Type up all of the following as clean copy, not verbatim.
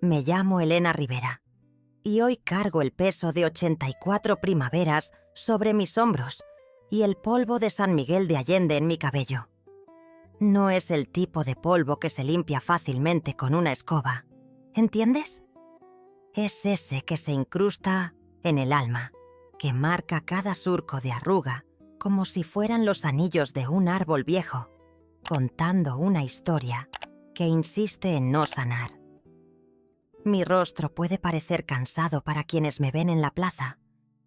Me llamo Elena Rivera y hoy cargo el peso de 84 primaveras sobre mis hombros y el polvo de San Miguel de Allende en mi cabello. No es el tipo de polvo que se limpia fácilmente con una escoba, ¿entiendes? Es ese que se incrusta en el alma, que marca cada surco de arruga como si fueran los anillos de un árbol viejo, contando una historia que insiste en no sanar. Mi rostro puede parecer cansado para quienes me ven en la plaza,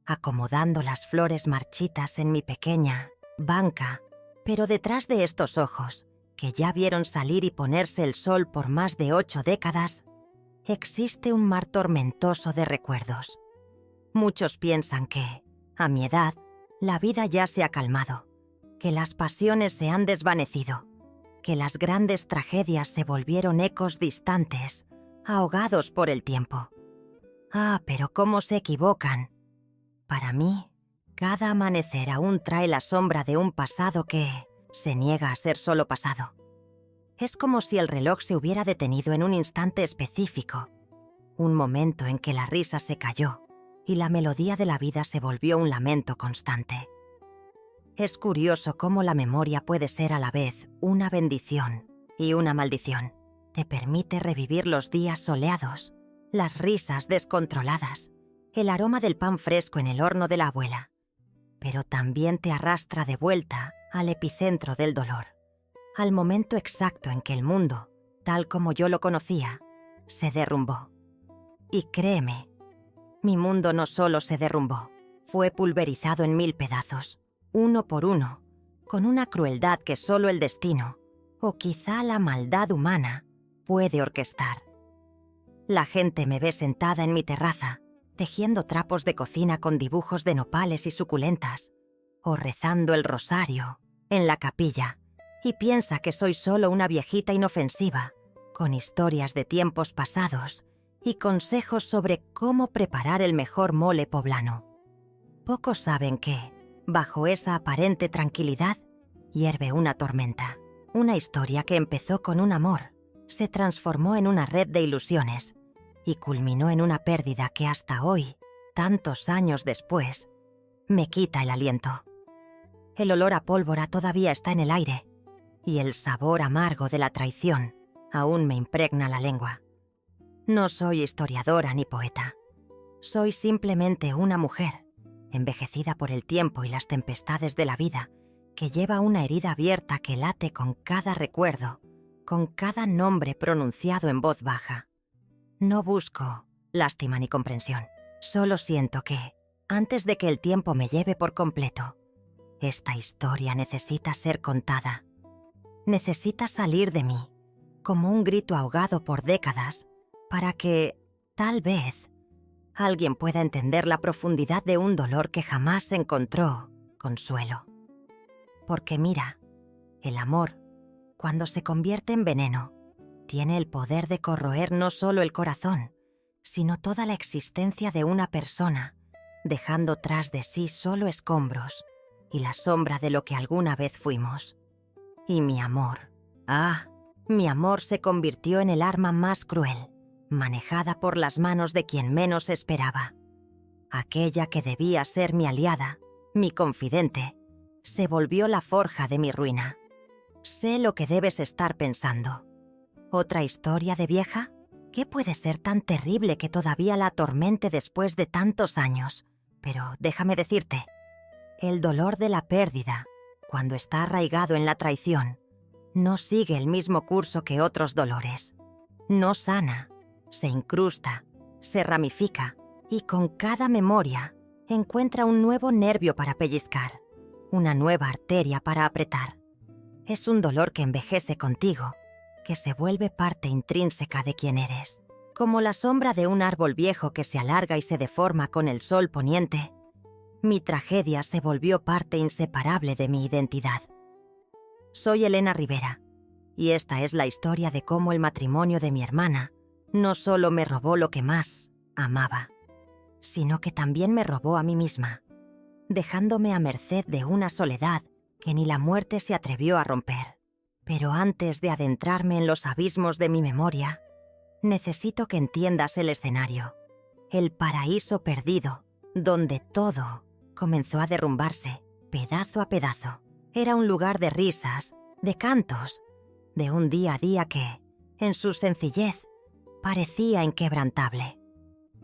acomodando las flores marchitas en mi pequeña banca, pero detrás de estos ojos, que ya vieron salir y ponerse el sol por más de 8 décadas, existe un mar tormentoso de recuerdos. Muchos piensan que, a mi edad, la vida ya se ha calmado, que las pasiones se han desvanecido, que las grandes tragedias se volvieron ecos distantes, ahogados por el tiempo. Ah, pero cómo se equivocan. Para mí, cada amanecer aún trae la sombra de un pasado que se niega a ser solo pasado. Es como si el reloj se hubiera detenido en un instante específico, un momento en que la risa se cayó y la melodía de la vida se volvió un lamento constante. Es curioso cómo la memoria puede ser a la vez una bendición y una maldición. Te permite revivir los días soleados, las risas descontroladas, el aroma del pan fresco en el horno de la abuela, pero también te arrastra de vuelta al epicentro del dolor, al momento exacto en que el mundo, tal como yo lo conocía, se derrumbó. Y créeme, mi mundo no solo se derrumbó, fue pulverizado en 1000 pedazos, uno por uno, con una crueldad que solo el destino, o quizá la maldad humana, puede orquestar. La gente me ve sentada en mi terraza, tejiendo trapos de cocina con dibujos de nopales y suculentas, o rezando el rosario en la capilla, y piensa que soy solo una viejita inofensiva, con historias de tiempos pasados y consejos sobre cómo preparar el mejor mole poblano. Pocos saben que, bajo esa aparente tranquilidad, hierve una tormenta, una historia que empezó con un amor, se transformó en una red de ilusiones y culminó en una pérdida que hasta hoy, tantos años después, me quita el aliento. El olor a pólvora todavía está en el aire y el sabor amargo de la traición aún me impregna la lengua. No soy historiadora ni poeta. Soy simplemente una mujer, envejecida por el tiempo y las tempestades de la vida, que lleva una herida abierta que late con cada recuerdo, con cada nombre pronunciado en voz baja. No busco lástima ni comprensión. Solo siento que, antes de que el tiempo me lleve por completo, esta historia necesita ser contada. Necesita salir de mí, como un grito ahogado por décadas, para que, tal vez, alguien pueda entender la profundidad de un dolor que jamás encontró consuelo. Porque mira, el amor, cuando se convierte en veneno, tiene el poder de corroer no solo el corazón, sino toda la existencia de una persona, dejando tras de sí solo escombros y la sombra de lo que alguna vez fuimos. Y mi amor, mi amor se convirtió en el arma más cruel, manejada por las manos de quien menos esperaba. Aquella que debía ser mi aliada, mi confidente, se volvió la forja de mi ruina. Sé lo que debes estar pensando. ¿Otra historia de vieja? ¿Qué puede ser tan terrible que todavía la atormente después de tantos años? Pero déjame decirte, el dolor de la pérdida, cuando está arraigado en la traición, no sigue el mismo curso que otros dolores. No sana, se incrusta, se ramifica y con cada memoria encuentra un nuevo nervio para pellizcar, una nueva arteria para apretar. Es un dolor que envejece contigo, que se vuelve parte intrínseca de quien eres. Como la sombra de un árbol viejo que se alarga y se deforma con el sol poniente, mi tragedia se volvió parte inseparable de mi identidad. Soy Elena Rivera, y esta es la historia de cómo el matrimonio de mi hermana no solo me robó lo que más amaba, sino que también me robó a mí misma, dejándome a merced de una soledad que ni la muerte se atrevió a romper. Pero antes de adentrarme en los abismos de mi memoria, Necesito que entiendas el escenario. El paraíso perdido, donde todo comenzó a derrumbarse, pedazo a pedazo. Era un lugar de risas, de cantos, de un día a día que, en su sencillez, parecía inquebrantable.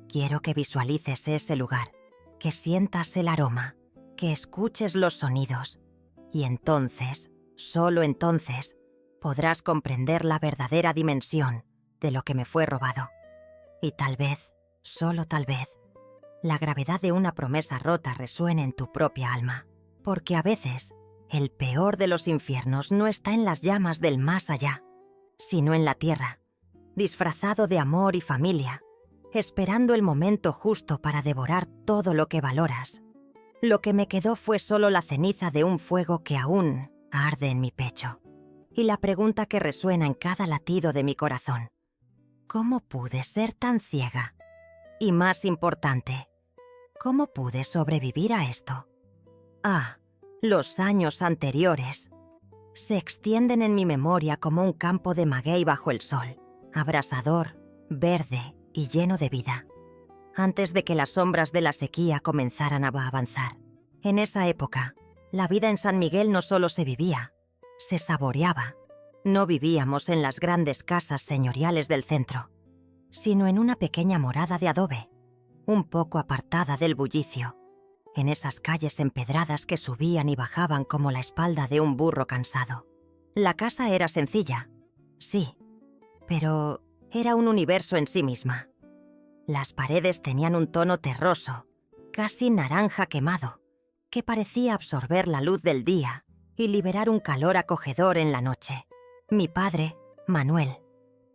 Quiero que visualices ese lugar, que sientas el aroma, que escuches los sonidos, y entonces, solo entonces, podrás comprender la verdadera dimensión de lo que me fue robado. Y tal vez, solo tal vez, la gravedad de una promesa rota resuene en tu propia alma, porque a veces el peor de los infiernos no está en las llamas del más allá, sino en la tierra, disfrazado de amor y familia, esperando el momento justo para devorar todo lo que valoras. Lo que me quedó fue solo la ceniza de un fuego que aún arde en mi pecho, y la pregunta que resuena en cada latido de mi corazón: ¿cómo pude ser tan ciega? Y más importante, ¿cómo pude sobrevivir a esto? Los años anteriores se extienden en mi memoria como un campo de maguey bajo el sol, abrasador, verde y lleno de vida, antes de que las sombras de la sequía comenzaran a avanzar. En esa época, la vida en San Miguel no solo se vivía, se saboreaba. No vivíamos en las grandes casas señoriales del centro, sino en una pequeña morada de adobe, un poco apartada del bullicio, en esas calles empedradas que subían y bajaban como la espalda de un burro cansado. La casa era sencilla, sí, pero era un universo en sí misma. Las paredes tenían un tono terroso, casi naranja quemado, que parecía absorber la luz del día y liberar un calor acogedor en la noche. Mi padre, Manuel,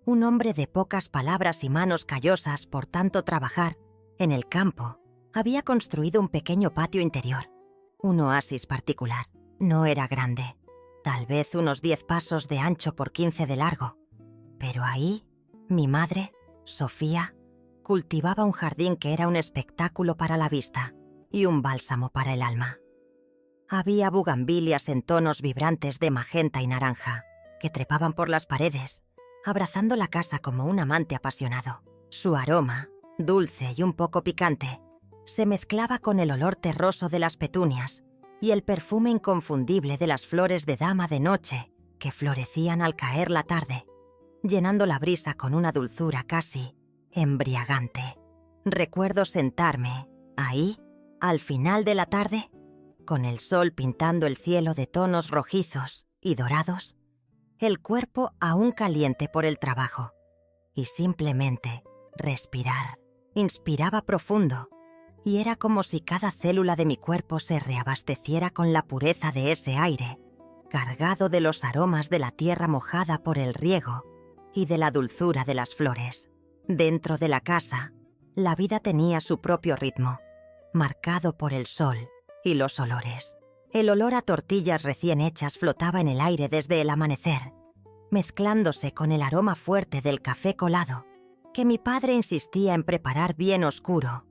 un hombre de pocas palabras y manos callosas por tanto trabajar en el campo, había construido un pequeño patio interior, un oasis particular. No era grande, tal vez unos 10 pasos de ancho por 15 de largo, pero ahí, mi madre, Sofía, cultivaba un jardín que era un espectáculo para la vista y un bálsamo para el alma. Había bugambilias en tonos vibrantes de magenta y naranja, que trepaban por las paredes, abrazando la casa como un amante apasionado. Su aroma, dulce y un poco picante, se mezclaba con el olor terroso de las petunias y el perfume inconfundible de las flores de dama de noche que florecían al caer la tarde, llenando la brisa con una dulzura casi embriagante. Recuerdo sentarme ahí, al final de la tarde, con el sol pintando el cielo de tonos rojizos y dorados, el cuerpo aún caliente por el trabajo, y simplemente respirar. Inspiraba profundo, y era como si cada célula de mi cuerpo se reabasteciera con la pureza de ese aire, cargado de los aromas de la tierra mojada por el riego y de la dulzura de las flores. Dentro de la casa, la vida tenía su propio ritmo, marcado por el sol y los olores. El olor a tortillas recién hechas flotaba en el aire desde el amanecer, mezclándose con el aroma fuerte del café colado, que mi padre insistía en preparar bien oscuro,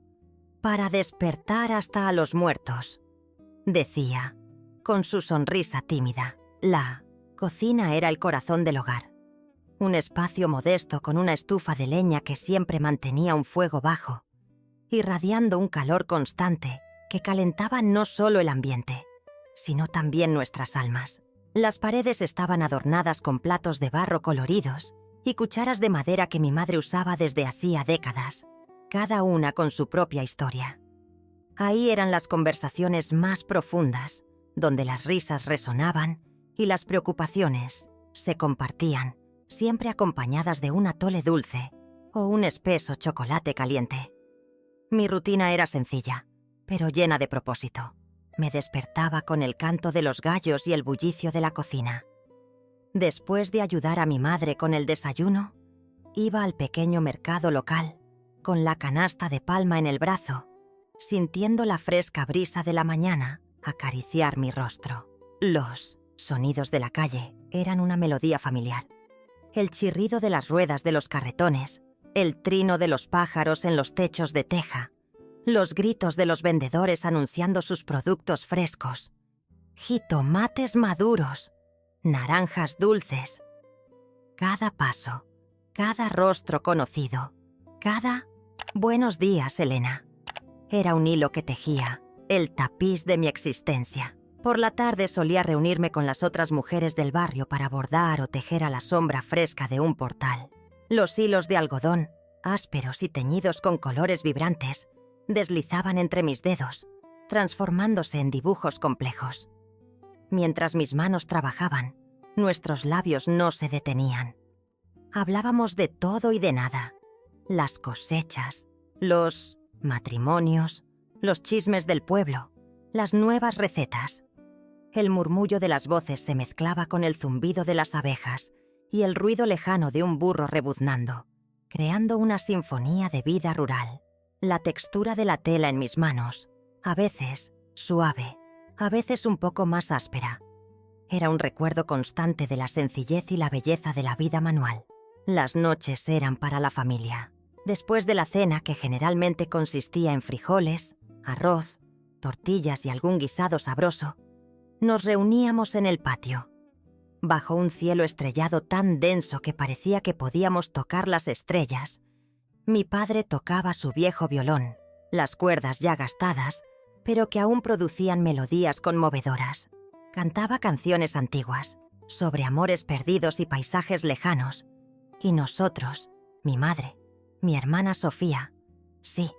para despertar hasta a los muertos. Decía, con su sonrisa tímida, la cocina era el corazón del hogar. Un espacio modesto con una estufa de leña que siempre mantenía un fuego bajo, irradiando un calor constante que calentaba no solo el ambiente, sino también nuestras almas. Las paredes estaban adornadas con platos de barro coloridos y cucharas de madera que mi madre usaba desde hacía décadas, cada una con su propia historia. Ahí eran las conversaciones más profundas, donde las risas resonaban y las preocupaciones se compartían, siempre acompañadas de un atole dulce o un espeso chocolate caliente. Mi rutina era sencilla, pero llena de propósito. Me despertaba con el canto de los gallos y el bullicio de la cocina. Después de ayudar a mi madre con el desayuno, iba al pequeño mercado local, con la canasta de palma en el brazo, sintiendo la fresca brisa de la mañana acariciar mi rostro. Los sonidos de la calle eran una melodía familiar. El chirrido de las ruedas de los carretones, el trino de los pájaros en los techos de teja, los gritos de los vendedores anunciando sus productos frescos, jitomates maduros, naranjas dulces. Cada paso, cada rostro conocido, cada «Buenos días, Elena». Era un hilo que tejía el tapiz de mi existencia. Por la tarde solía reunirme con las otras mujeres del barrio para bordar o tejer a la sombra fresca de un portal. Los hilos de algodón, ásperos y teñidos con colores vibrantes, deslizaban entre mis dedos, transformándose en dibujos complejos. Mientras mis manos trabajaban, nuestros labios no se detenían. Hablábamos de todo y de nada. Las cosechas, los matrimonios, los chismes del pueblo, las nuevas recetas. El murmullo de las voces se mezclaba con el zumbido de las abejas y el ruido lejano de un burro rebuznando, creando una sinfonía de vida rural. La textura de la tela en mis manos, a veces suave, a veces un poco más áspera. Era un recuerdo constante de la sencillez y la belleza de la vida manual. Las noches eran para la familia. Después de la cena, que generalmente consistía en frijoles, arroz, tortillas y algún guisado sabroso, nos reuníamos en el patio. Bajo un cielo estrellado tan denso que parecía que podíamos tocar las estrellas, mi padre tocaba su viejo violón, las cuerdas ya gastadas, pero que aún producían melodías conmovedoras. Cantaba canciones antiguas, sobre amores perdidos y paisajes lejanos, y nosotros, mi madre, mi hermana Sofía, sí,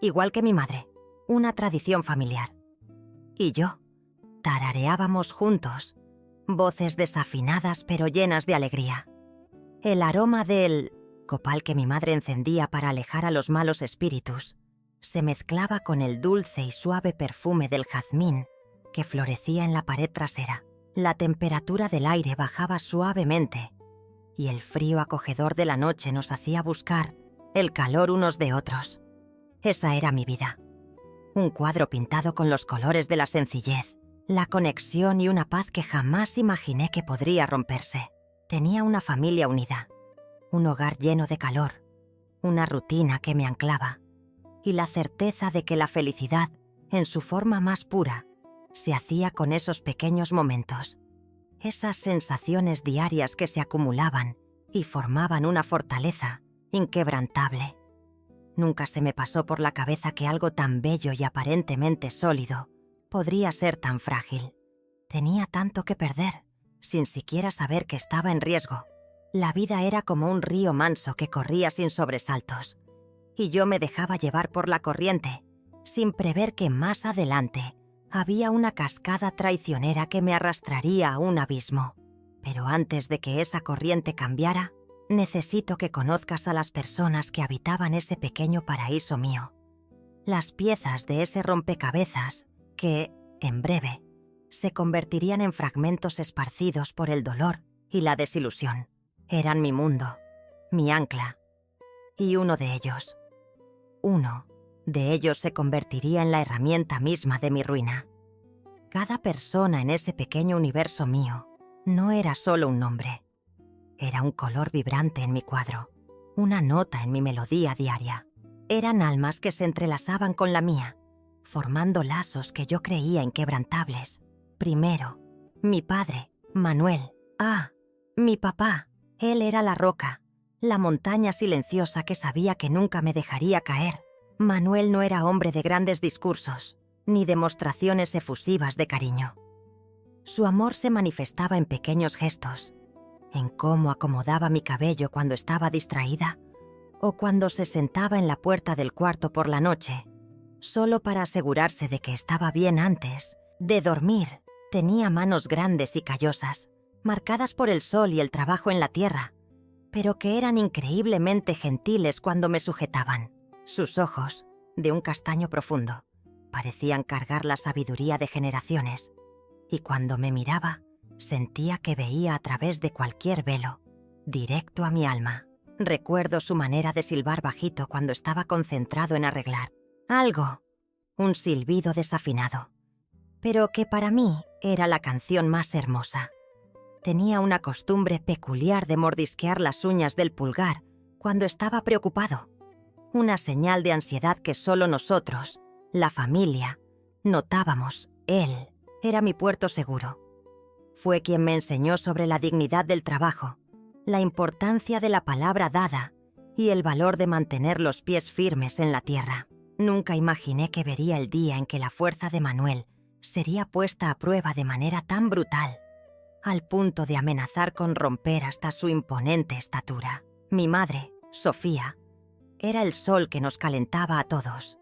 igual que mi madre, una tradición familiar, y yo, tarareábamos juntos, voces desafinadas pero llenas de alegría. El aroma del copal que mi madre encendía para alejar a los malos espíritus se mezclaba con el dulce y suave perfume del jazmín que florecía en la pared trasera. La temperatura del aire bajaba suavemente y el frío acogedor de la noche nos hacía buscar el calor unos de otros. Esa era mi vida. Un cuadro pintado con los colores de la sencillez, la conexión y una paz que jamás imaginé que podría romperse. Tenía una familia unida, un hogar lleno de calor, una rutina que me anclaba y la certeza de que la felicidad, en su forma más pura, se hacía con esos pequeños momentos, esas sensaciones diarias que se acumulaban y formaban una fortaleza inquebrantable. Nunca se me pasó por la cabeza que algo tan bello y aparentemente sólido podría ser tan frágil. Tenía tanto que perder, sin siquiera saber que estaba en riesgo. La vida era como un río manso que corría sin sobresaltos, y yo me dejaba llevar por la corriente, sin prever que más adelante había una cascada traicionera que me arrastraría a un abismo. Pero antes de que esa corriente cambiara, necesito que conozcas a las personas que habitaban ese pequeño paraíso mío. Las piezas de ese rompecabezas que, en breve, se convertirían en fragmentos esparcidos por el dolor y la desilusión. Eran mi mundo, mi ancla. Y uno de ellos se convertiría en la herramienta misma de mi ruina. Cada persona en ese pequeño universo mío no era solo un nombre. Era un color vibrante en mi cuadro, una nota en mi melodía diaria. Eran almas que se entrelazaban con la mía, formando lazos que yo creía inquebrantables. Primero, mi padre, Manuel. Mi papá. Él era la roca, la montaña silenciosa que sabía que nunca me dejaría caer. Manuel no era hombre de grandes discursos, ni demostraciones efusivas de cariño. Su amor se manifestaba en pequeños gestos, en cómo acomodaba mi cabello cuando estaba distraída, o cuando se sentaba en la puerta del cuarto por la noche, solo para asegurarse de que estaba bien antes de dormir. Tenía manos grandes y callosas, marcadas por el sol y el trabajo en la tierra, pero que eran increíblemente gentiles cuando me sujetaban. Sus ojos, de un castaño profundo, parecían cargar la sabiduría de generaciones, y cuando me miraba, sentía que veía a través de cualquier velo, directo a mi alma. Recuerdo su manera de silbar bajito cuando estaba concentrado en arreglar algo, un silbido desafinado, pero que para mí era la canción más hermosa. Tenía una costumbre peculiar de mordisquear las uñas del pulgar cuando estaba preocupado, una señal de ansiedad que solo nosotros, la familia, notábamos. Él era mi puerto seguro. Fue quien me enseñó sobre la dignidad del trabajo, la importancia de la palabra dada y el valor de mantener los pies firmes en la tierra. Nunca imaginé que vería el día en que la fuerza de Manuel sería puesta a prueba de manera tan brutal, al punto de amenazar con romper hasta su imponente estatura. Mi madre, Sofía, era el sol que nos calentaba a todos.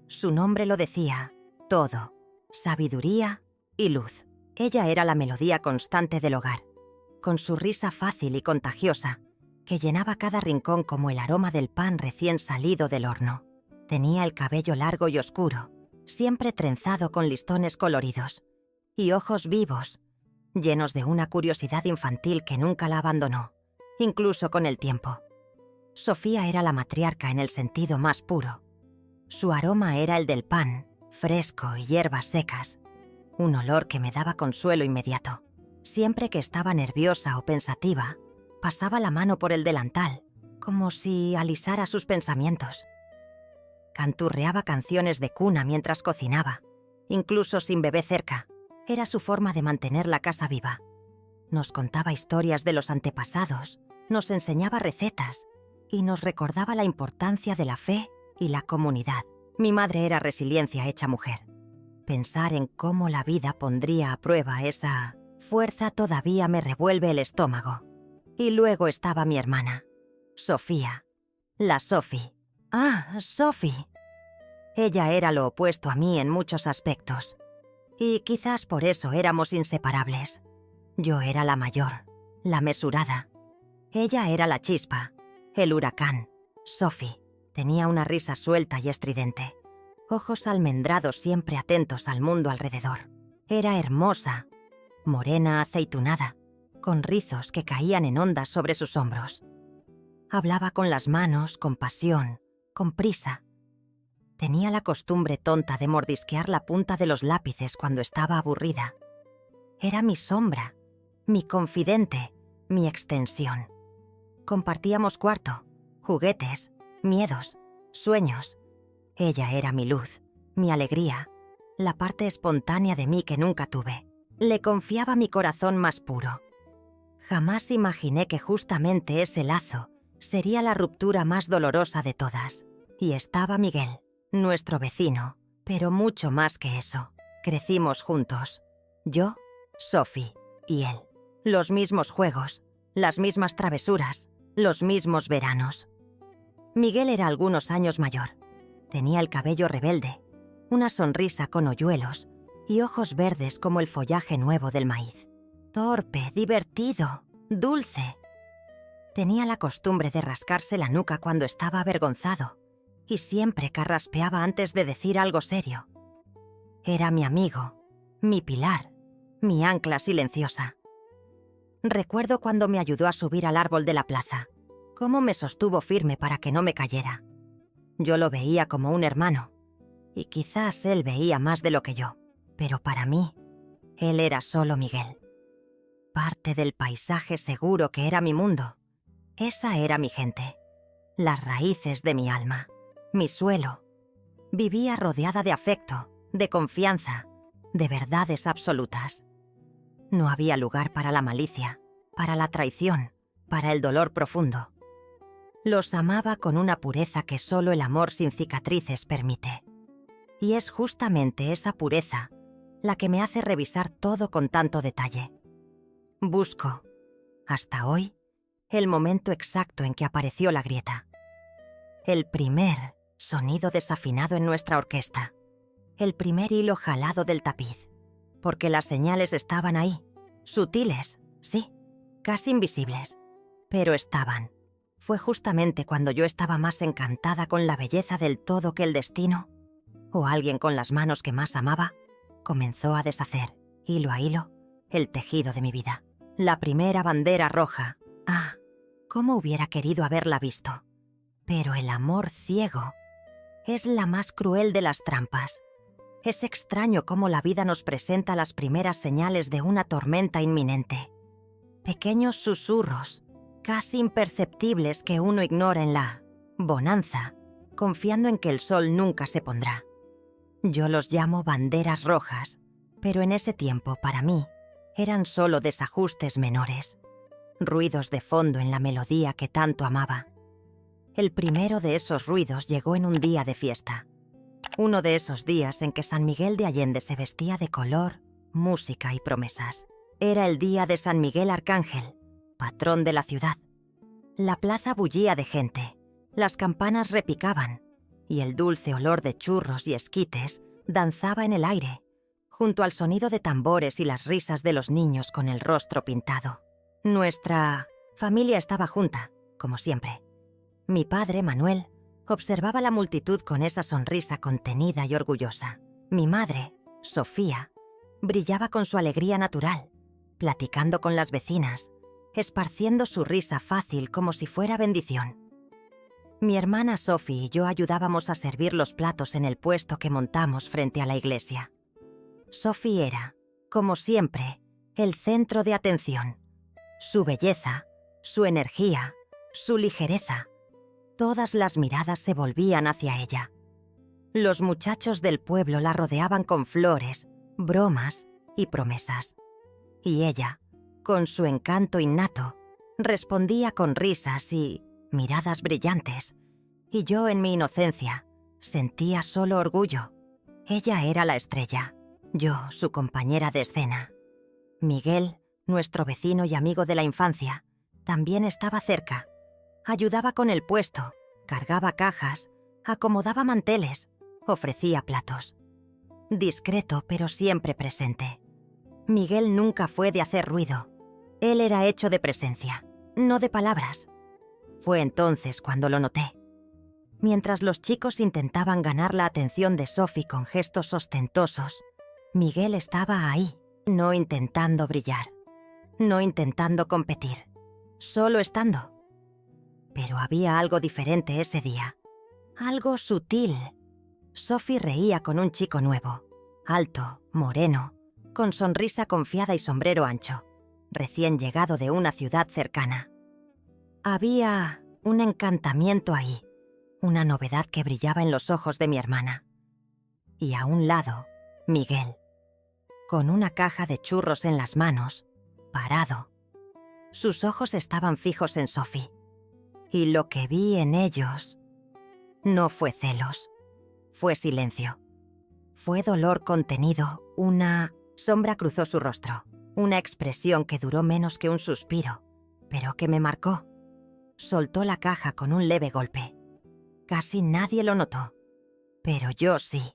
Su nombre lo decía todo: sabiduría y luz. Ella era la melodía constante del hogar, con su risa fácil y contagiosa, que llenaba cada rincón como el aroma del pan recién salido del horno. Tenía el cabello largo y oscuro, siempre trenzado con listones coloridos, y ojos vivos, llenos de una curiosidad infantil que nunca la abandonó, incluso con el tiempo. Sofía era la matriarca en el sentido más puro. Su aroma era el del pan, fresco y hierbas secas, un olor que me daba consuelo inmediato. Siempre que estaba nerviosa o pensativa, pasaba la mano por el delantal, como si alisara sus pensamientos. Canturreaba canciones de cuna mientras cocinaba, incluso sin bebé cerca. Era su forma de mantener la casa viva. Nos contaba historias de los antepasados, nos enseñaba recetas y nos recordaba la importancia de la fe y la comunidad. Mi madre era resiliencia hecha mujer. Pensar en cómo la vida pondría a prueba esa fuerza todavía me revuelve el estómago. Y luego estaba mi hermana, Sofía, la Sophie. Ah, Sophie. Ella era lo opuesto a mí en muchos aspectos, y quizás por eso éramos inseparables. Yo era la mayor, la mesurada. Ella era la chispa, el huracán. Sophie tenía una risa suelta y estridente, ojos almendrados siempre atentos al mundo alrededor. Era hermosa, morena aceitunada, con rizos que caían en ondas sobre sus hombros. Hablaba con las manos, con pasión, con prisa. Tenía la costumbre tonta de mordisquear la punta de los lápices cuando estaba aburrida. Era mi sombra, mi confidente, mi extensión. Compartíamos cuarto, juguetes, miedos, sueños. Ella era mi luz, mi alegría, la parte espontánea de mí que nunca tuve. Le confiaba mi corazón más puro. Jamás imaginé que justamente ese lazo sería la ruptura más dolorosa de todas. Y estaba Miguel, nuestro vecino, pero mucho más que eso. Crecimos juntos. Yo, Sophie y él. Los mismos juegos, las mismas travesuras, los mismos veranos. Miguel era algunos años mayor. Tenía el cabello rebelde, una sonrisa con hoyuelos y ojos verdes como el follaje nuevo del maíz. Torpe, divertido, dulce. Tenía la costumbre de rascarse la nuca cuando estaba avergonzado y siempre carraspeaba antes de decir algo serio. Era mi amigo, mi pilar, mi ancla silenciosa. Recuerdo cuando me ayudó a subir al árbol de la plaza, cómo me sostuvo firme para que no me cayera. Yo lo veía como un hermano, y quizás él veía más de lo que yo, pero para mí, él era solo Miguel. Parte del paisaje seguro que era mi mundo. Esa era mi gente, las raíces de mi alma, mi suelo. Vivía rodeada de afecto, de confianza, de verdades absolutas. No había lugar para la malicia, para la traición, para el dolor profundo. Los amaba con una pureza que solo el amor sin cicatrices permite. Y es justamente esa pureza la que me hace revisar todo con tanto detalle. Busco, hasta hoy, el momento exacto en que apareció la grieta. El primer sonido desafinado en nuestra orquesta. El primer hilo jalado del tapiz. Porque las señales estaban ahí, sutiles, sí, casi invisibles, pero estaban. Fue justamente cuando yo estaba más encantada con la belleza del todo que el destino, o alguien con las manos que más amaba, comenzó a deshacer, hilo a hilo, el tejido de mi vida. La primera bandera roja. Ah, cómo hubiera querido haberla visto. Pero el amor ciego es la más cruel de las trampas. Es extraño cómo la vida nos presenta las primeras señales de una tormenta inminente. Pequeños susurros, casi imperceptibles que uno ignora en la bonanza, confiando en que el sol nunca se pondrá. Yo los llamo banderas rojas, pero en ese tiempo, para mí, eran solo desajustes menores. ruidos de fondo en la melodía que tanto amaba. El primero de esos ruidos llegó en un día de fiesta. Uno de esos días en que San Miguel de Allende se vestía de color, música y promesas. Era el día de San Miguel Arcángel, patrón de la ciudad. La plaza bullía de gente, las campanas repicaban y el dulce olor de churros y esquites danzaba en el aire, junto al sonido de tambores y las risas de los niños con el rostro pintado. Nuestra familia estaba junta, como siempre. Mi padre, Manuel, observaba la multitud con esa sonrisa contenida y orgullosa. Mi madre, Sofía, brillaba con su alegría natural, platicando con las vecinas, esparciendo su risa fácil como si fuera bendición. Mi hermana Sophie y yo ayudábamos a servir los platos en el puesto que montamos frente a la iglesia. Sophie era, como siempre, el centro de atención. Su belleza, su energía, su ligereza. Todas las miradas se volvían hacia ella. Los muchachos del pueblo la rodeaban con flores, bromas y promesas. Y ella, con su encanto innato, respondía con risas y miradas brillantes. Y yo, en mi inocencia, sentía solo orgullo. Ella era la estrella, yo su compañera de escena. Miguel, nuestro vecino y amigo de la infancia, también estaba cerca. Ayudaba con el puesto, cargaba cajas, acomodaba manteles, ofrecía platos. Discreto, pero siempre presente. Miguel nunca fue de hacer ruido. Él era hecho de presencia, no de palabras. Fue entonces cuando lo noté. Mientras los chicos intentaban ganar la atención de Sophie con gestos ostentosos, Miguel estaba ahí, no intentando brillar, no intentando competir, solo estando. Pero había algo diferente ese día, algo sutil. Sophie reía con un chico nuevo, alto, moreno, con sonrisa confiada y sombrero ancho, recién llegado de una ciudad cercana. Había un encantamiento ahí, una novedad que brillaba en los ojos de mi hermana. Y a un lado, Miguel, con una caja de churros en las manos, parado. Sus ojos estaban fijos en Sophie. Y lo que vi en ellos no fue celos, fue silencio. Fue dolor contenido, una sombra cruzó su rostro, una expresión que duró menos que un suspiro, pero que me marcó. Soltó la caja con un leve golpe. Casi nadie lo notó, pero yo sí.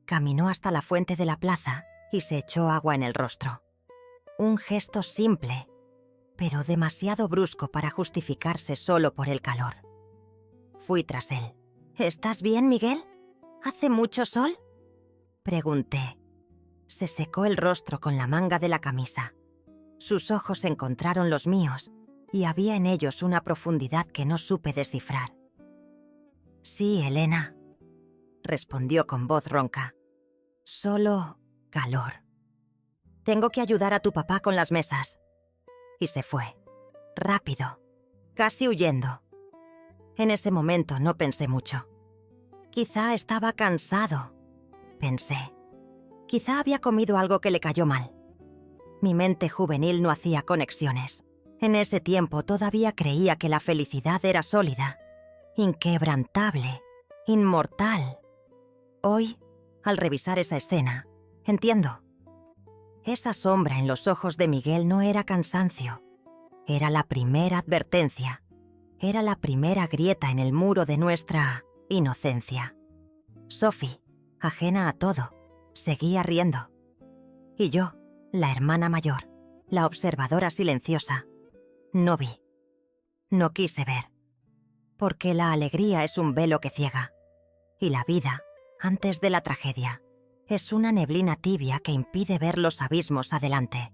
Caminó hasta la fuente de la plaza y se echó agua en el rostro. Un gesto simple, pero demasiado brusco para justificarse solo por el calor. Fui tras él. ¿Estás bien, Miguel? ¿Hace mucho sol? Pregunté. Se secó el rostro con la manga de la camisa. Sus ojos encontraron los míos y había en ellos una profundidad que no supe descifrar. Sí, Elena, respondió con voz ronca. Solo calor. Tengo que ayudar a tu papá con las mesas. Y se fue, rápido, casi huyendo. En ese momento no pensé mucho. Quizá estaba cansado, pensé. Quizá había comido algo que le cayó mal. Mi mente juvenil no hacía conexiones. En ese tiempo todavía creía que la felicidad era sólida, inquebrantable, inmortal. Hoy, al revisar esa escena, entiendo. Esa sombra en los ojos de Miguel no era cansancio. Era la primera advertencia. Era la primera grieta en el muro de nuestra inocencia. Sophie, ajena a todo, seguía riendo. Y yo, la hermana mayor, la observadora silenciosa, no vi. No quise ver. Porque la alegría es un velo que ciega. Y la vida, antes de la tragedia, es una neblina tibia que impide ver los abismos adelante.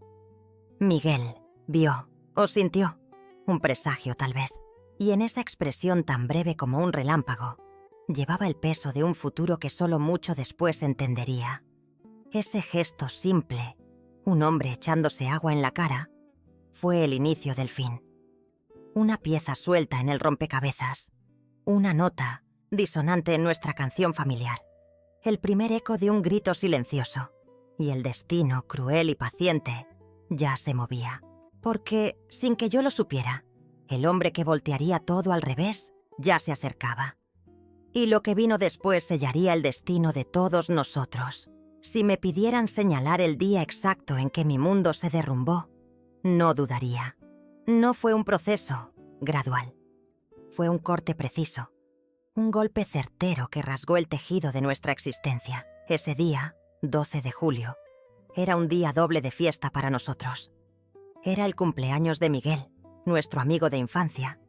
Miguel vio o sintió un presagio tal vez, y en esa expresión tan breve como un relámpago, llevaba el peso de un futuro que solo mucho después entendería. Ese gesto simple, un hombre echándose agua en la cara, fue el inicio del fin. Una pieza suelta en el rompecabezas, una nota disonante en nuestra canción familiar. El primer eco de un grito silencioso, y el destino, cruel y paciente, ya se movía. porque, sin que yo lo supiera, el hombre que voltearía todo al revés ya se acercaba. Y lo que vino después sellaría el destino de todos nosotros. Si me pidieran señalar el día exacto en que mi mundo se derrumbó, no dudaría. No fue un proceso gradual. Fue un corte preciso, un golpe certero que rasgó el tejido de nuestra existencia. Ese día, 12 de julio, era un día doble de fiesta para nosotros. Era el cumpleaños de Miguel, nuestro amigo de infancia,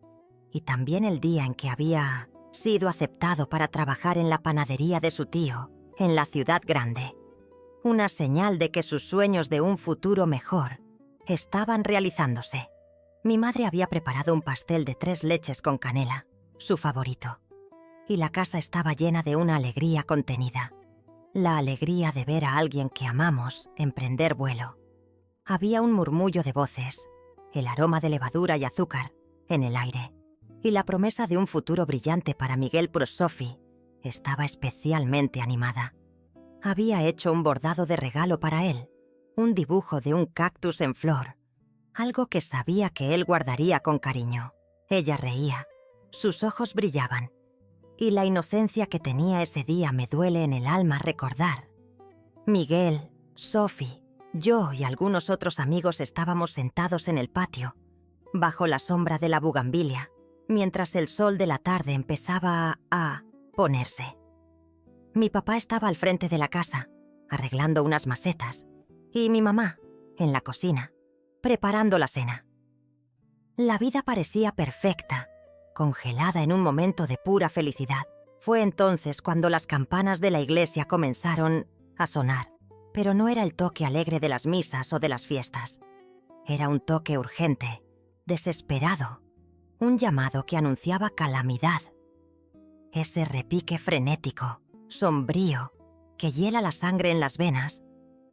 y también el día en que había sido aceptado para trabajar en la panadería de su tío, en la ciudad grande. Una señal de que sus sueños de un futuro mejor estaban realizándose. Mi madre había preparado un pastel de 3 leches con canela, su favorito, y la casa estaba llena de una alegría contenida. La alegría de ver a alguien que amamos emprender vuelo. Había un murmullo de voces, el aroma de levadura y azúcar en el aire, y la promesa de un futuro brillante para Miguel Prosofi estaba especialmente animada. Había hecho un bordado de regalo para él, un dibujo de un cactus en flor, algo que sabía que él guardaría con cariño. Ella reía, sus ojos brillaban, y la inocencia que tenía ese día me duele en el alma recordar. Miguel, Sophie, yo y algunos otros amigos estábamos sentados en el patio, bajo la sombra de la bugambilia, mientras el sol de la tarde empezaba a ponerse. Mi papá estaba al frente de la casa, arreglando unas macetas, y mi mamá, en la cocina, preparando la cena. La vida parecía perfecta, congelada en un momento de pura felicidad. Fue entonces cuando las campanas de la iglesia comenzaron a sonar, pero no era el toque alegre de las misas o de las fiestas. Era un toque urgente, desesperado, un llamado que anunciaba calamidad. Ese repique frenético, sombrío, que hiela la sangre en las venas,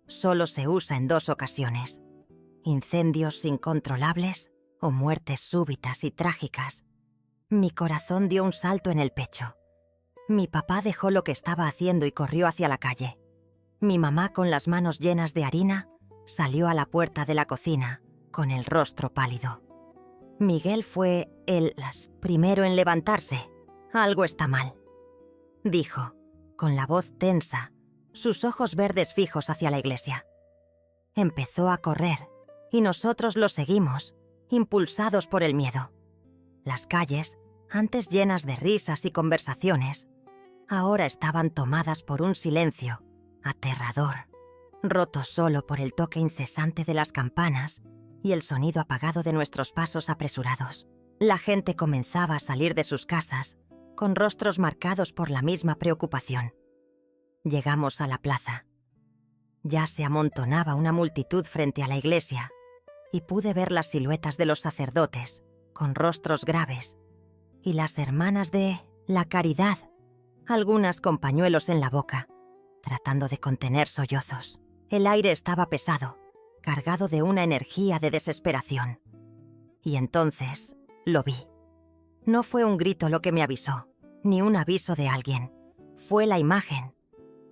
solo se usa en 2 ocasiones: incendios incontrolables o muertes súbitas y trágicas. Mi corazón dio un salto en el pecho. Mi papá dejó lo que estaba haciendo y corrió hacia la calle. Mi mamá, con las manos llenas de harina, salió a la puerta de la cocina, con el rostro pálido. Miguel fue el primero en levantarse. «Algo está mal», dijo, con la voz tensa, sus ojos verdes fijos hacia la iglesia. Empezó a correr, y nosotros lo seguimos, impulsados por el miedo. Las calles, antes llenas de risas y conversaciones, ahora estaban tomadas por un silencio aterrador, roto solo por el toque incesante de las campanas y el sonido apagado de nuestros pasos apresurados. La gente comenzaba a salir de sus casas, con rostros marcados por la misma preocupación. Llegamos a la plaza. Ya se amontonaba una multitud frente a la iglesia, y pude ver las siluetas de los sacerdotes, con rostros graves, y las hermanas de la caridad, algunas con pañuelos en la boca, tratando de contener sollozos. El aire estaba pesado, cargado de una energía de desesperación. Y entonces lo vi. No fue un grito lo que me avisó, ni un aviso de alguien. Fue la imagen.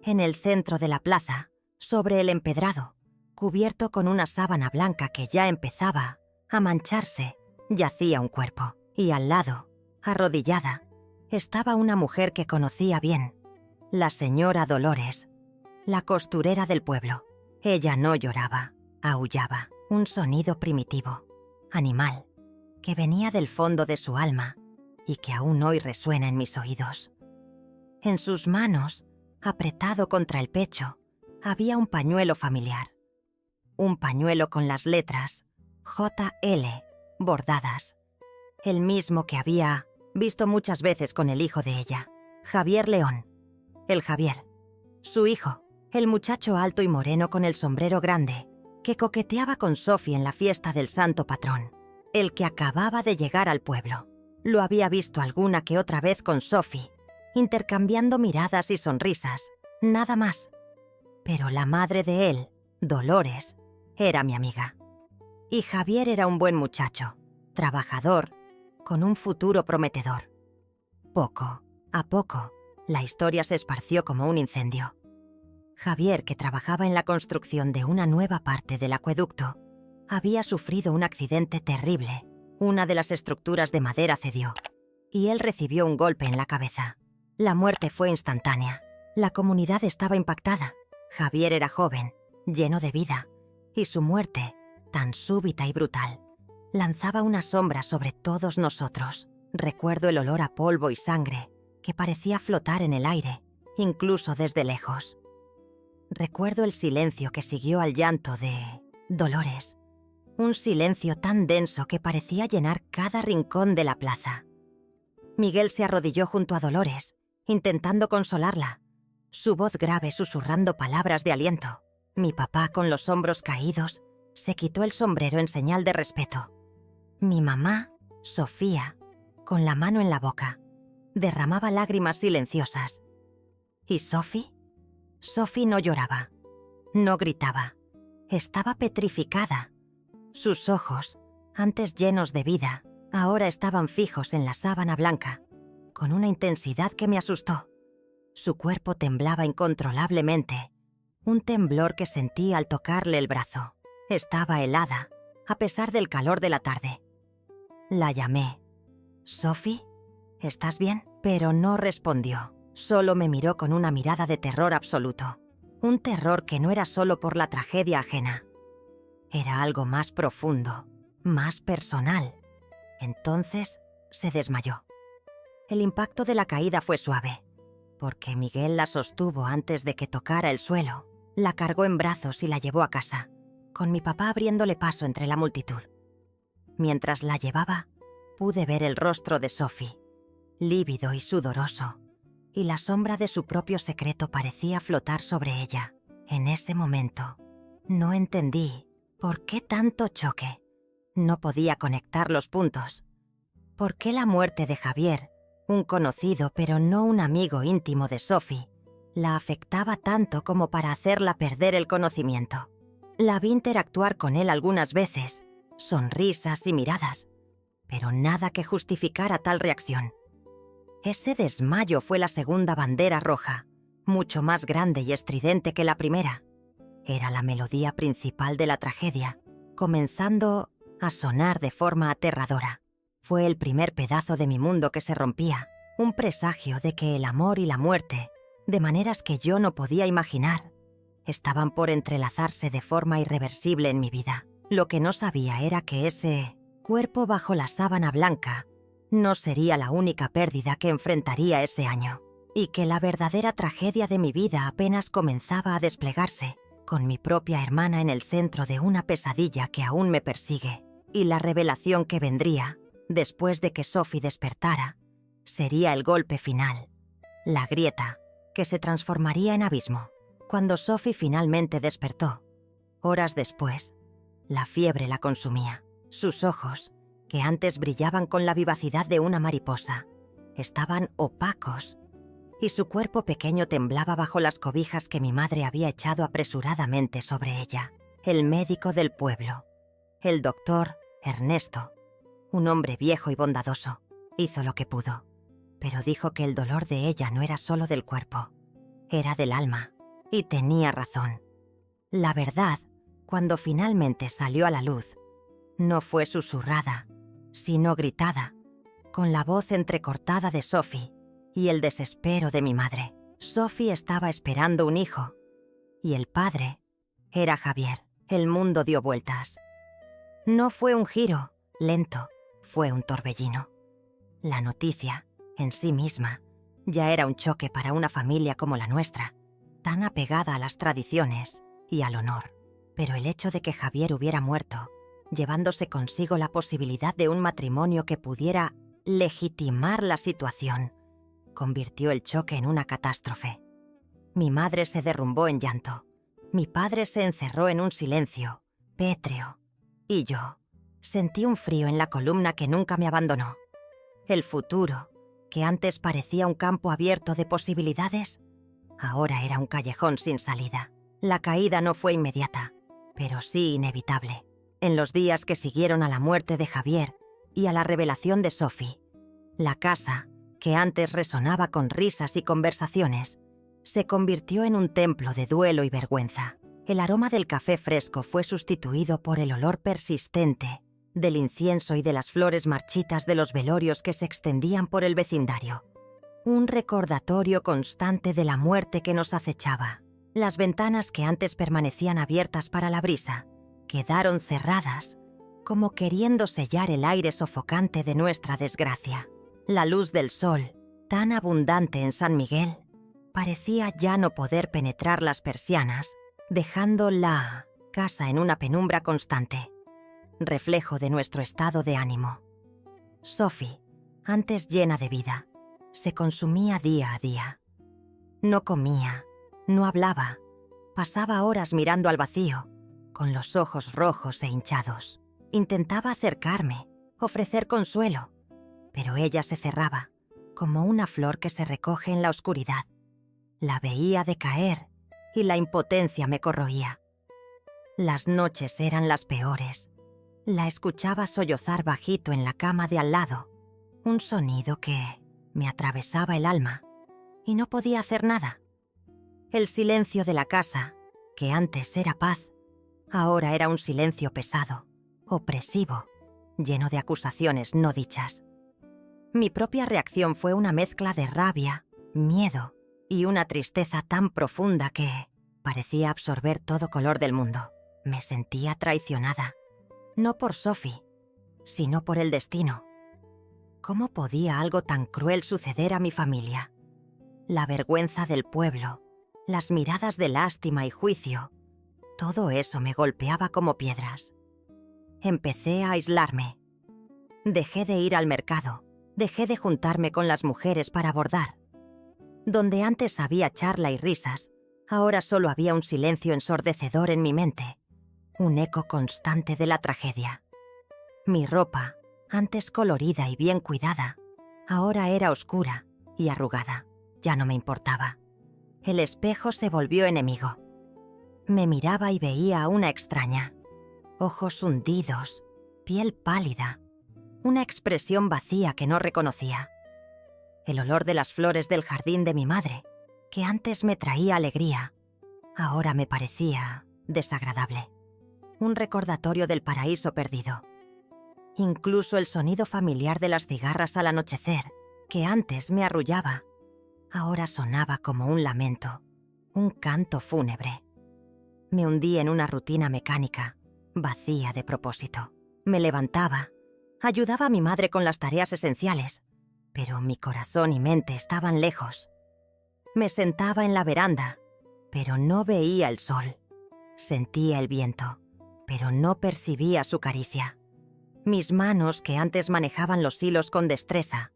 En el centro de la plaza, sobre el empedrado, cubierto con una sábana blanca que ya empezaba a mancharse, yacía un cuerpo. Y al lado, arrodillada, estaba una mujer que conocía bien, la señora Dolores, la costurera del pueblo. Ella no lloraba, aullaba, un sonido primitivo, animal, que venía del fondo de su alma y que aún hoy resuena en mis oídos. En sus manos, apretado contra el pecho, había un pañuelo familiar. Un pañuelo con las letras JL bordadas, el mismo que había visto muchas veces con el hijo de ella, Javier León. El Javier, su hijo, el muchacho alto y moreno con el sombrero grande, que coqueteaba con Sophie en la fiesta del santo patrón, el que acababa de llegar al pueblo. Lo había visto alguna que otra vez con Sophie, intercambiando miradas y sonrisas, nada más. Pero la madre de él, Dolores, era mi amiga. Y Javier era un buen muchacho, trabajador, con un futuro prometedor. Poco a poco, la historia se esparció como un incendio. Javier, que trabajaba en la construcción de una nueva parte del acueducto, Había sufrido un accidente terrible. Una de las estructuras de madera cedió y él recibió un golpe en la cabeza. La muerte fue instantánea. La comunidad estaba impactada. Javier era joven, lleno de vida, y su muerte, tan súbita y brutal, lanzaba una sombra sobre todos nosotros. Recuerdo el olor a polvo y sangre que parecía flotar en el aire, incluso desde lejos. Recuerdo el silencio que siguió al llanto de Dolores. Un silencio tan denso que parecía llenar cada rincón de la plaza. Miguel se arrodilló junto a Dolores, intentando consolarla, su voz grave susurrando palabras de aliento. Mi papá, con los hombros caídos, se quitó el sombrero en señal de respeto. Mi mamá, Sofía, con la mano en la boca, derramaba lágrimas silenciosas. ¿Y Sophie? Sophie no lloraba, no gritaba, estaba petrificada. Sus ojos, antes llenos de vida, ahora estaban fijos en la sábana blanca, con una intensidad que me asustó. Su cuerpo temblaba incontrolablemente, un temblor que sentí al tocarle el brazo. Estaba helada, a pesar del calor de la tarde. La llamé. «¿Sophie? ¿Estás bien?» Pero no respondió. Solo me miró con una mirada de terror absoluto. Un terror que no era solo por la tragedia ajena. Era algo más profundo, más personal. Entonces se desmayó. El impacto de la caída fue suave, porque Miguel la sostuvo antes de que tocara el suelo. La cargó en brazos y la llevó a casa, con mi papá abriéndole paso entre la multitud. Mientras la llevaba, pude ver el rostro de Sophie, lívido y sudoroso, y la sombra de su propio secreto parecía flotar sobre ella. En ese momento, no entendí por qué tanto choque. No podía conectar los puntos. ¿Por qué la muerte de Javier, un conocido pero no un amigo íntimo de Sophie, la afectaba tanto como para hacerla perder el conocimiento? La vi interactuar con él algunas veces, sonrisas y miradas, pero nada que justificara tal reacción. Ese desmayo fue la segunda bandera roja, mucho más grande y estridente que la primera. Era la melodía principal de la tragedia, comenzando a sonar de forma aterradora. Fue el primer pedazo de mi mundo que se rompía, un presagio de que el amor y la muerte, de maneras que yo no podía imaginar, estaban por entrelazarse de forma irreversible en mi vida. Lo que no sabía era que ese cuerpo bajo la sábana blanca no sería la única pérdida que enfrentaría ese año, y que la verdadera tragedia de mi vida apenas comenzaba a desplegarse, con mi propia hermana en el centro de una pesadilla que aún me persigue, y la revelación que vendría, después de que Sophie despertara, sería el golpe final, la grieta, que se transformaría en abismo. Cuando Sophie finalmente despertó, horas después, la fiebre la consumía. Sus ojos, que antes brillaban con la vivacidad de una mariposa, estaban opacos, y su cuerpo pequeño temblaba bajo las cobijas que mi madre había echado apresuradamente sobre ella. El médico del pueblo, el doctor Ernesto, un hombre viejo y bondadoso, hizo lo que pudo, pero dijo que el dolor de ella no era solo del cuerpo, era del alma, y tenía razón. La verdad, cuando finalmente salió a la luz, no fue susurrada, sino gritada, con la voz entrecortada de Sophie y el desespero de mi madre. Sophie estaba esperando un hijo, y el padre era Javier. El mundo dio vueltas. No fue un giro lento, fue un torbellino. La noticia, en sí misma, ya era un choque para una familia como la nuestra, tan apegada a las tradiciones y al honor. Pero el hecho de que Javier hubiera muerto, llevándose consigo la posibilidad de un matrimonio que pudiera legitimar la situación, convirtió el choque en una catástrofe. Mi madre se derrumbó en llanto. Mi padre se encerró en un silencio pétreo. Y yo sentí un frío en la columna que nunca me abandonó. El futuro, que antes parecía un campo abierto de posibilidades, ahora era un callejón sin salida. La caída no fue inmediata, pero sí inevitable. En los días que siguieron a la muerte de Javier y a la revelación de Sophie, la casa, que antes resonaba con risas y conversaciones, se convirtió en un templo de duelo y vergüenza. El aroma del café fresco fue sustituido por el olor persistente del incienso y de las flores marchitas de los velorios que se extendían por el vecindario. Un recordatorio constante de la muerte que nos acechaba. Las ventanas que antes permanecían abiertas para la brisa quedaron cerradas, como queriendo sellar el aire sofocante de nuestra desgracia. La luz del sol, tan abundante en San Miguel, parecía ya no poder penetrar las persianas, dejando la casa en una penumbra constante, reflejo de nuestro estado de ánimo. Sophie, antes llena de vida, se consumía día a día. No comía, no hablaba, pasaba horas mirando al vacío, con los ojos rojos e hinchados. Intentaba acercarme, ofrecer consuelo, pero ella se cerraba, como una flor que se recoge en la oscuridad. La veía decaer y la impotencia me corroía. Las noches eran las peores. La escuchaba sollozar bajito en la cama de al lado, un sonido que me atravesaba el alma y no podía hacer nada. El silencio de la casa, que antes era paz, ahora era un silencio pesado, opresivo, lleno de acusaciones no dichas. Mi propia reacción fue una mezcla de rabia, miedo y una tristeza tan profunda que parecía absorber todo color del mundo. Me sentía traicionada, no por Sophie, sino por el destino. ¿Cómo podía algo tan cruel suceder a mi familia? La vergüenza del pueblo, las miradas de lástima y juicio, todo eso me golpeaba como piedras. Empecé a aislarme. Dejé de ir al mercado, dejé de juntarme con las mujeres para bordar. Donde antes había charla y risas, ahora solo había un silencio ensordecedor en mi mente, un eco constante de la tragedia. Mi ropa, antes colorida y bien cuidada, ahora era oscura y arrugada. Ya no me importaba. El espejo se volvió enemigo. Me miraba y veía a una extraña. Ojos hundidos, piel pálida, una expresión vacía que no reconocía. El olor de las flores del jardín de mi madre, que antes me traía alegría, ahora me parecía desagradable. Un recordatorio del paraíso perdido. Incluso el sonido familiar de las cigarras al anochecer, que antes me arrullaba, ahora sonaba como un lamento, un canto fúnebre. Me hundí en una rutina mecánica, vacía de propósito. Me levantaba, ayudaba a mi madre con las tareas esenciales, pero mi corazón y mente estaban lejos. Me sentaba en la veranda, pero no veía el sol. Sentía el viento, pero no percibía su caricia. Mis manos, que antes manejaban los hilos con destreza,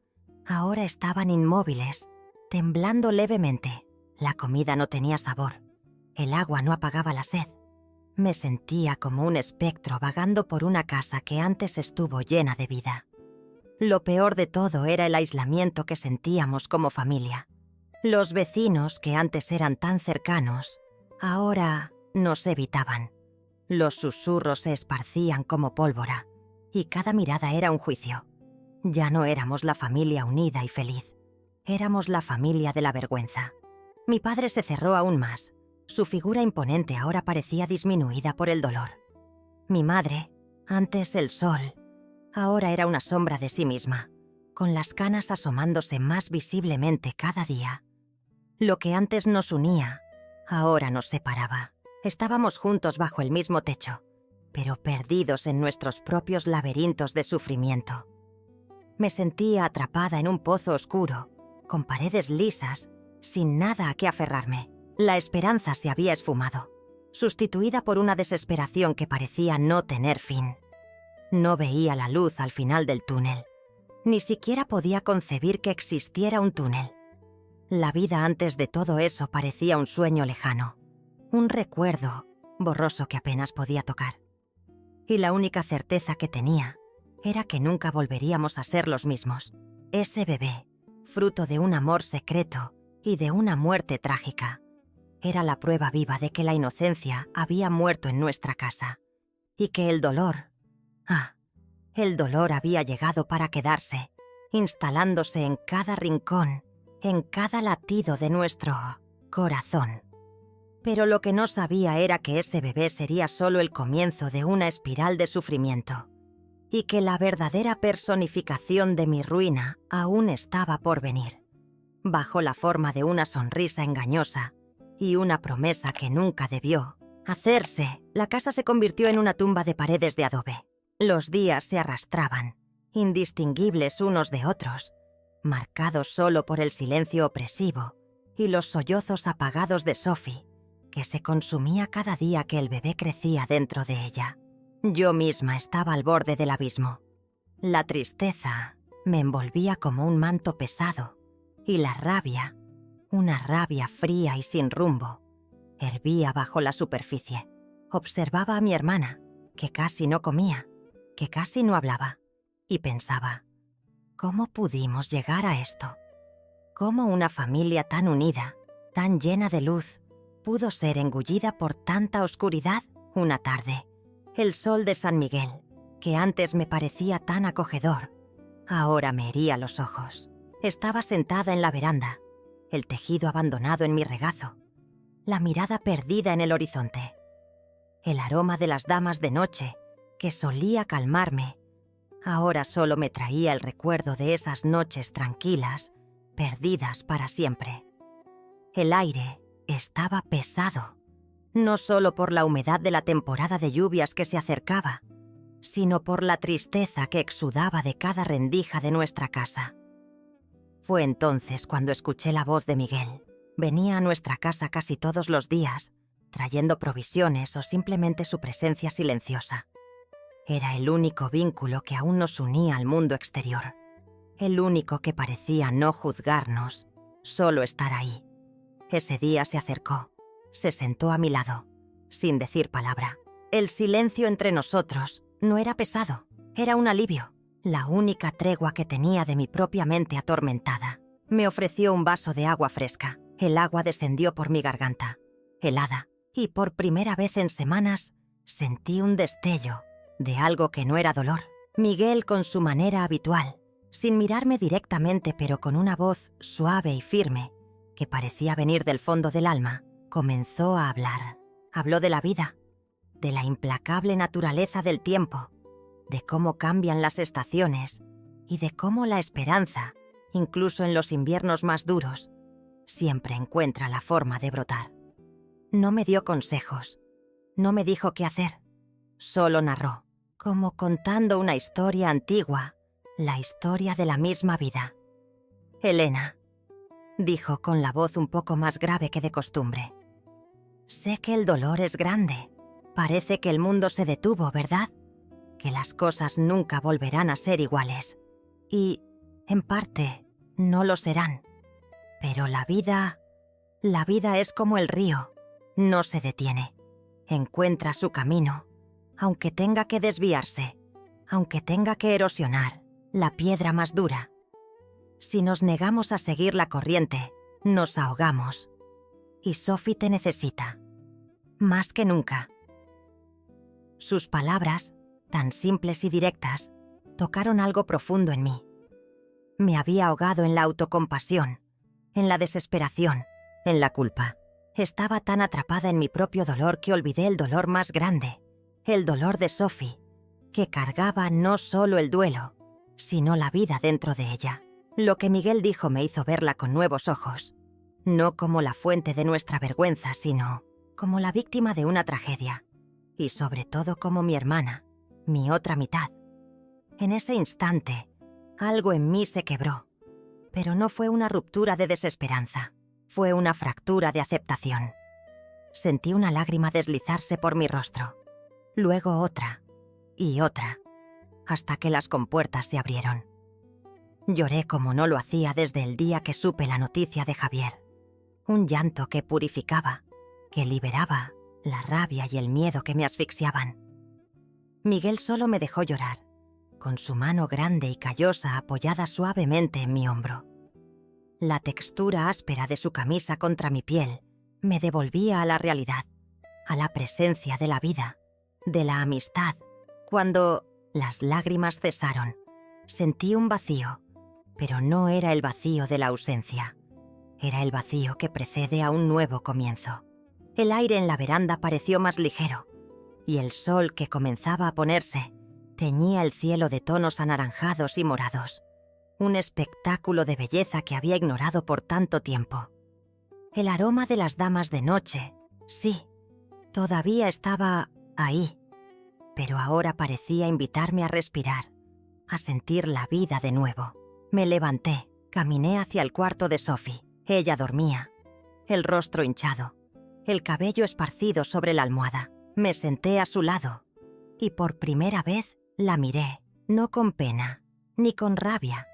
ahora estaban inmóviles, temblando levemente. La comida no tenía sabor. El agua no apagaba la sed. Me sentía como un espectro vagando por una casa que antes estuvo llena de vida. Lo peor de todo era el aislamiento que sentíamos como familia. Los vecinos, que antes eran tan cercanos, ahora nos evitaban. Los susurros se esparcían como pólvora, y cada mirada era un juicio. Ya no éramos la familia unida y feliz. Éramos la familia de la vergüenza. Mi padre se cerró aún más. Su figura imponente ahora parecía disminuida por el dolor. Mi madre, antes el sol, ahora era una sombra de sí misma, con las canas asomándose más visiblemente cada día. Lo que antes nos unía, ahora nos separaba. Estábamos juntos bajo el mismo techo, pero perdidos en nuestros propios laberintos de sufrimiento. Me sentía atrapada en un pozo oscuro, con paredes lisas, sin nada a qué aferrarme. La esperanza se había esfumado, sustituida por una desesperación que parecía no tener fin. No veía la luz al final del túnel. Ni siquiera podía concebir que existiera un túnel. La vida antes de todo eso parecía un sueño lejano, un recuerdo borroso que apenas podía tocar. Y la única certeza que tenía era que nunca volveríamos a ser los mismos. Ese bebé, fruto de un amor secreto y de una muerte trágica, era la prueba viva de que la inocencia había muerto en nuestra casa y que el dolor, el dolor había llegado para quedarse, instalándose en cada rincón, en cada latido de nuestro corazón. Pero lo que no sabía era que ese bebé sería solo el comienzo de una espiral de sufrimiento, y que la verdadera personificación de mi ruina aún estaba por venir, bajo la forma de una sonrisa engañosa y una promesa que nunca debió hacerse. La casa se convirtió en una tumba de paredes de adobe. Los días se arrastraban, indistinguibles unos de otros, marcados solo por el silencio opresivo y los sollozos apagados de Sophie, que se consumía cada día que el bebé crecía dentro de ella. Yo misma estaba al borde del abismo. La tristeza me envolvía como un manto pesado, y la rabia, una rabia fría y sin rumbo, hervía bajo la superficie. Observaba a mi hermana, que casi no comía, que casi no hablaba, y pensaba, ¿cómo pudimos llegar a esto? ¿Cómo una familia tan unida, tan llena de luz, pudo ser engullida por tanta oscuridad? Una tarde, el sol de San Miguel, que antes me parecía tan acogedor, ahora me hería los ojos. Estaba sentada en la veranda, el tejido abandonado en mi regazo, la mirada perdida en el horizonte. El aroma de las damas de noche, que solía calmarme, ahora solo me traía el recuerdo de esas noches tranquilas, perdidas para siempre. El aire estaba pesado, no solo por la humedad de la temporada de lluvias que se acercaba, sino por la tristeza que exudaba de cada rendija de nuestra casa. Fue entonces cuando escuché la voz de Miguel. Venía a nuestra casa casi todos los días, trayendo provisiones o simplemente su presencia silenciosa. Era el único vínculo que aún nos unía al mundo exterior, el único que parecía no juzgarnos, solo estar ahí. Ese día se acercó, se sentó a mi lado, sin decir palabra. El silencio entre nosotros no era pesado, era un alivio, la única tregua que tenía de mi propia mente atormentada. Me ofreció un vaso de agua fresca. El agua descendió por mi garganta, helada, y por primera vez en semanas sentí un destello de algo que no era dolor. Miguel, con su manera habitual, sin mirarme directamente pero con una voz suave y firme, que parecía venir del fondo del alma, comenzó a hablar. Habló de la vida, de la implacable naturaleza del tiempo, de cómo cambian las estaciones y de cómo la esperanza, incluso en los inviernos más duros, siempre encuentra la forma de brotar. No me dio consejos, no me dijo qué hacer, solo narró, como contando una historia antigua, la historia de la misma vida. «Elena», dijo con la voz un poco más grave que de costumbre, «sé que el dolor es grande. Parece que el mundo se detuvo, ¿verdad? Que las cosas nunca volverán a ser iguales. Y, en parte, no lo serán. Pero la vida es como el río, no se detiene. Encuentra su camino, aunque tenga que desviarse, aunque tenga que erosionar la piedra más dura. Si nos negamos a seguir la corriente, nos ahogamos. Y Sophie te necesita, más que nunca». Sus palabras, tan simples y directas, tocaron algo profundo en mí. Me había ahogado en la autocompasión, en la desesperación, en la culpa. Estaba tan atrapada en mi propio dolor que olvidé el dolor más grande, el dolor de Sophie, que cargaba no solo el duelo, sino la vida dentro de ella. Lo que Miguel dijo me hizo verla con nuevos ojos, no como la fuente de nuestra vergüenza, sino como la víctima de una tragedia, y sobre todo como mi hermana, mi otra mitad. En ese instante, algo en mí se quebró, pero no fue una ruptura de desesperanza, fue una fractura de aceptación. Sentí una lágrima deslizarse por mi rostro, luego otra y otra, hasta que las compuertas se abrieron. Lloré como no lo hacía desde el día que supe la noticia de Javier. Un llanto que purificaba, que liberaba la rabia y el miedo que me asfixiaban. Miguel solo me dejó llorar, con su mano grande y callosa apoyada suavemente en mi hombro. La textura áspera de su camisa contra mi piel me devolvía a la realidad, a la presencia de la vida, de la amistad. Cuando las lágrimas cesaron, sentí un vacío, pero no era el vacío de la ausencia. Era el vacío que precede a un nuevo comienzo. El aire en la veranda pareció más ligero, y el sol que comenzaba a ponerse teñía el cielo de tonos anaranjados y morados. Un espectáculo de belleza que había ignorado por tanto tiempo. El aroma de las damas de noche, sí, todavía estaba ahí, pero ahora parecía invitarme a respirar, a sentir la vida de nuevo. Me levanté, caminé hacia el cuarto de Sophie. Ella dormía, el rostro hinchado, el cabello esparcido sobre la almohada. Me senté a su lado y por primera vez la miré, no con pena, ni con rabia,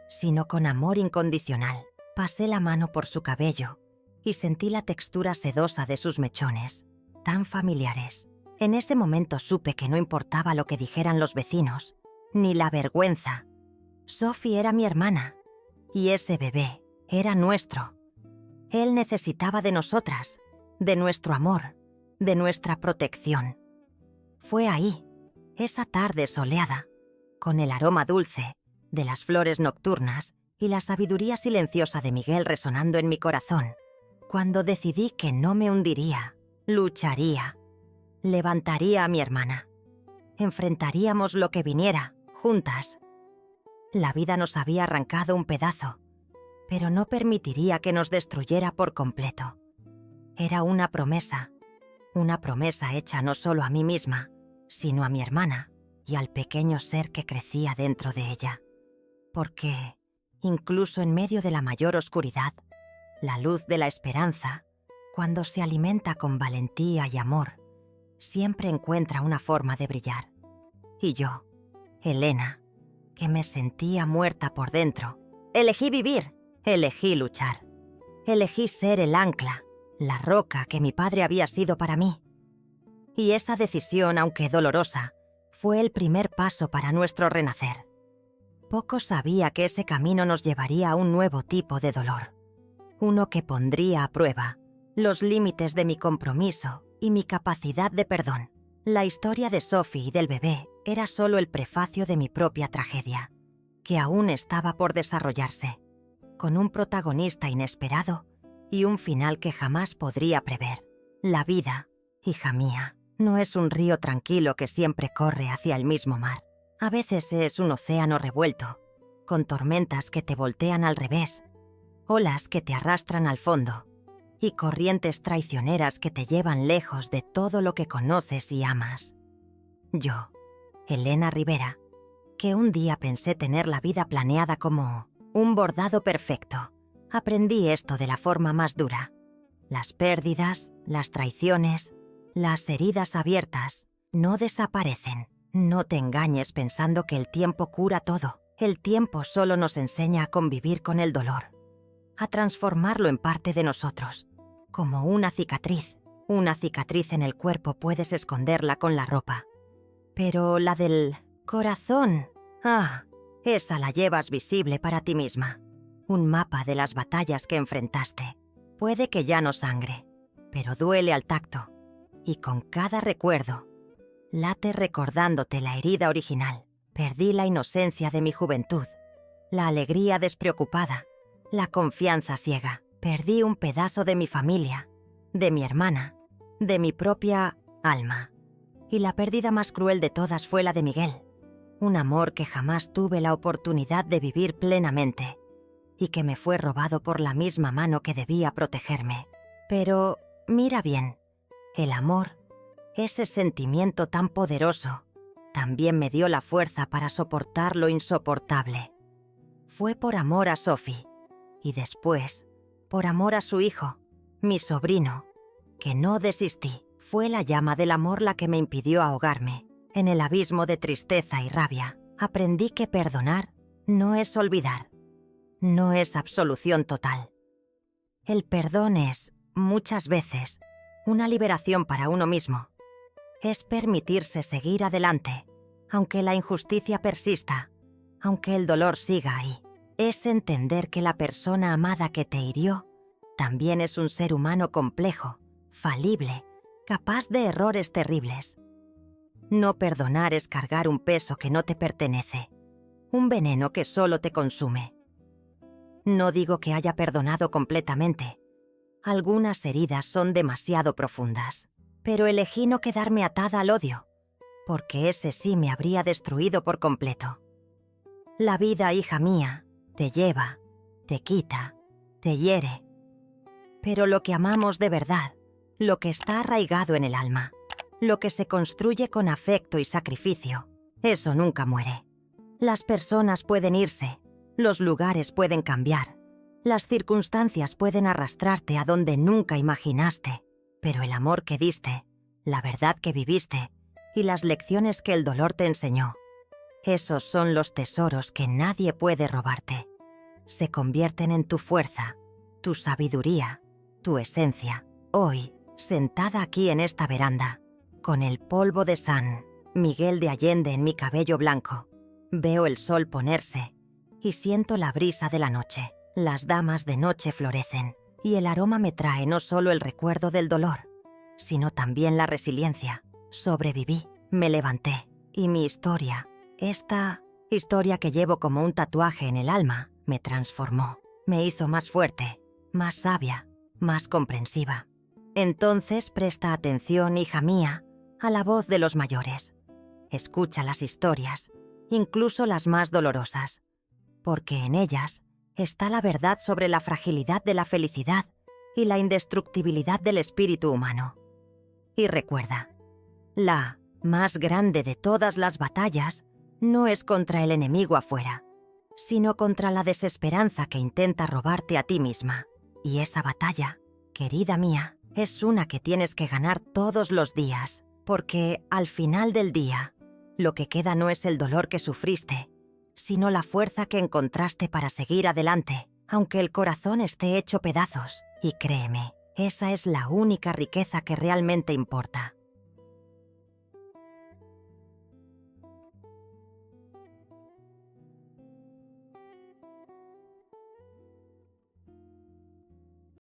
sino con amor incondicional. Pasé la mano por su cabello y sentí la textura sedosa de sus mechones, tan familiares. En ese momento supe que no importaba lo que dijeran los vecinos, ni la vergüenza. Sophie era mi hermana, y ese bebé era nuestro. Él necesitaba de nosotras, de nuestro amor, de nuestra protección. Fue ahí, esa tarde soleada, con el aroma dulce de las flores nocturnas y la sabiduría silenciosa de Miguel resonando en mi corazón, cuando decidí que no me hundiría, lucharía, levantaría a mi hermana. Enfrentaríamos lo que viniera, juntas. La vida nos había arrancado un pedazo, pero no permitiría que nos destruyera por completo. Era una promesa hecha no solo a mí misma, sino a mi hermana y al pequeño ser que crecía dentro de ella. Porque, incluso en medio de la mayor oscuridad, la luz de la esperanza, cuando se alimenta con valentía y amor, siempre encuentra una forma de brillar. Y yo, Elena, que me sentía muerta por dentro, elegí vivir, elegí luchar. Elegí ser el ancla, la roca que mi padre había sido para mí. Y esa decisión, aunque dolorosa, fue el primer paso para nuestro renacer. Poco sabía que ese camino nos llevaría a un nuevo tipo de dolor. Uno que pondría a prueba los límites de mi compromiso y mi capacidad de perdón. La historia de Sophie y del bebé era solo el prefacio de mi propia tragedia, que aún estaba por desarrollarse, con un protagonista inesperado y un final que jamás podría prever. La vida, hija mía, no es un río tranquilo que siempre corre hacia el mismo mar. A veces es un océano revuelto, con tormentas que te voltean al revés, olas que te arrastran al fondo y corrientes traicioneras que te llevan lejos de todo lo que conoces y amas. Yo, Elena Rivera, que un día pensé tener la vida planeada como un bordado perfecto, aprendí esto de la forma más dura. Las pérdidas, las traiciones, las heridas abiertas no desaparecen. No te engañes pensando que el tiempo cura todo. El tiempo solo nos enseña a convivir con el dolor, a transformarlo en parte de nosotros, como una cicatriz. Una cicatriz en el cuerpo puedes esconderla con la ropa, pero la del corazón, esa la llevas visible para ti misma. Un mapa de las batallas que enfrentaste. Puede que ya no sangre, pero duele al tacto, y con cada recuerdo late recordándote la herida original. Perdí la inocencia de mi juventud, la alegría despreocupada, la confianza ciega. Perdí un pedazo de mi familia, de mi hermana, de mi propia alma. Y la pérdida más cruel de todas fue la de Miguel. Un amor que jamás tuve la oportunidad de vivir plenamente y que me fue robado por la misma mano que debía protegerme. Pero mira bien, el amor, ese sentimiento tan poderoso, también me dio la fuerza para soportar lo insoportable. Fue por amor a Sophie, y después, por amor a su hijo, mi sobrino, que no desistí. Fue la llama del amor la que me impidió ahogarme en el abismo de tristeza y rabia. Aprendí que perdonar no es olvidar, no es absolución total. El perdón es, muchas veces, una liberación para uno mismo. Es permitirse seguir adelante, aunque la injusticia persista, aunque el dolor siga ahí. Es entender que la persona amada que te hirió también es un ser humano complejo, falible, capaz de errores terribles. No perdonar es cargar un peso que no te pertenece, un veneno que solo te consume. No digo que haya perdonado completamente. Algunas heridas son demasiado profundas, pero elegí no quedarme atada al odio, porque ese sí me habría destruido por completo. La vida, hija mía, te lleva, te quita, te hiere. Pero lo que amamos de verdad, lo que está arraigado en el alma, lo que se construye con afecto y sacrificio, eso nunca muere. Las personas pueden irse, los lugares pueden cambiar, las circunstancias pueden arrastrarte a donde nunca imaginaste, pero el amor que diste, la verdad que viviste y las lecciones que el dolor te enseñó, esos son los tesoros que nadie puede robarte. Se convierten en tu fuerza, tu sabiduría, tu esencia. Hoy, sentada aquí en esta veranda, con el polvo de San Miguel de Allende en mi cabello blanco, veo el sol ponerse y siento la brisa de la noche. Las damas de noche florecen y el aroma me trae no solo el recuerdo del dolor, sino también la resiliencia. Sobreviví, me levanté y mi historia, esta historia que llevo como un tatuaje en el alma, me transformó, me hizo más fuerte, más sabia, más comprensiva. Entonces presta atención, hija mía, a la voz de los mayores. Escucha las historias, incluso las más dolorosas, porque en ellas está la verdad sobre la fragilidad de la felicidad y la indestructibilidad del espíritu humano. Y recuerda, la más grande de todas las batallas no es contra el enemigo afuera, sino contra la desesperanza que intenta robarte a ti misma. Y esa batalla, querida mía, es una que tienes que ganar todos los días, porque al final del día, lo que queda no es el dolor que sufriste, sino la fuerza que encontraste para seguir adelante, aunque el corazón esté hecho pedazos. Y créeme, esa es la única riqueza que realmente importa.